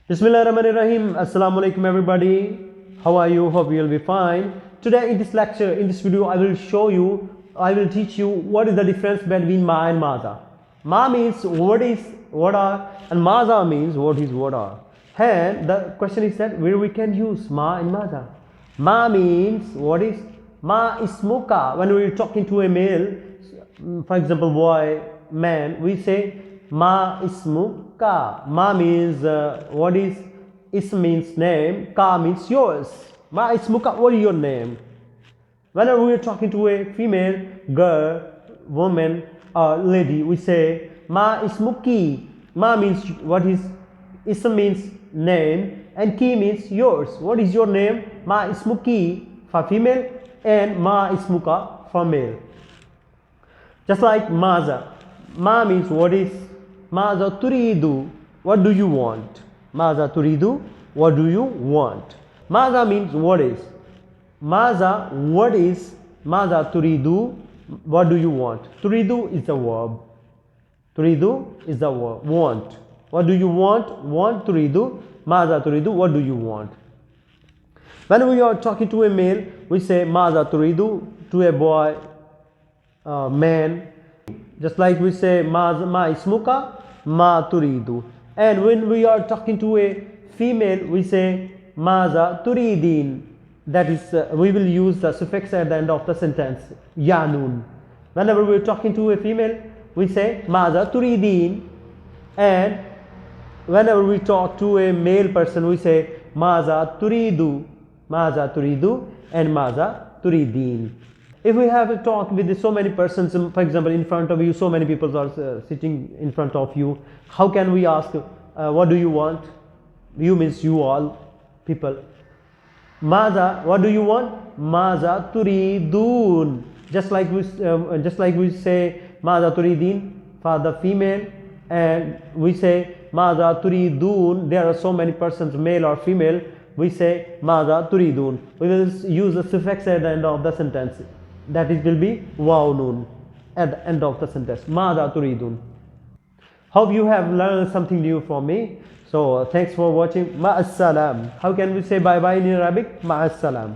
Bismillahirrahmanirrahim. Assalamu alaikum everybody. How are you? Hope you'll be fine. Today in this lecture, in this video, I will teach you what is the difference between ma and maza. Ma means what are, and maza means what are. And the question is that where we can use ma and maza. Ma means ma ismuka. When we are talking to a male, for example, boy, man, we say ma ismuka. Ma means Is means name. Ka means yours. Ma ismuka. What is your name? Whenever we are talking to a female, girl, woman, or lady, we say ma ismuki. Ma means Ism means name, and ki means yours. What is your name? Ma ismuki for female, and ma ismuka for male. Just like maza. Ma means maza turidu. What do you want? Maza turidu. What do you want? Maza means what is. Maza, what is. Maza turidu. What do you want? Turidu is the verb. Turidu is the verb. Want. What do you want? Want turidu. Maza turidu. What do you want? When we are talking to a male, we say maza turidu. To a boy, man. Just like we say ma ismuka, ma turidu. And when we are talking to a female, we say maza turidin. That is, we will use the suffix at the end of the sentence, yanun. Whenever we are talking to a female, we say maza turidin. And whenever we talk to a male person, we say maza turidu, and maza turidin. If we have a talk with so many persons, for example, in front of you, so many people are sitting in front of you, how can we ask, what do you want? You means you all people. Maza, what do you want? Maza turidun. Just like we say maza turidin for the female, and we say maza turidun. There are so many persons, male or female. We say maza turidun. We will use the suffix at the end of the sentence. That it will be waw nun at the end of the sentence. Maza turidun. Hope you have learned something new from me. So thanks for watching. Ma'as salam. How can we say bye bye in Arabic? Ma'as salam.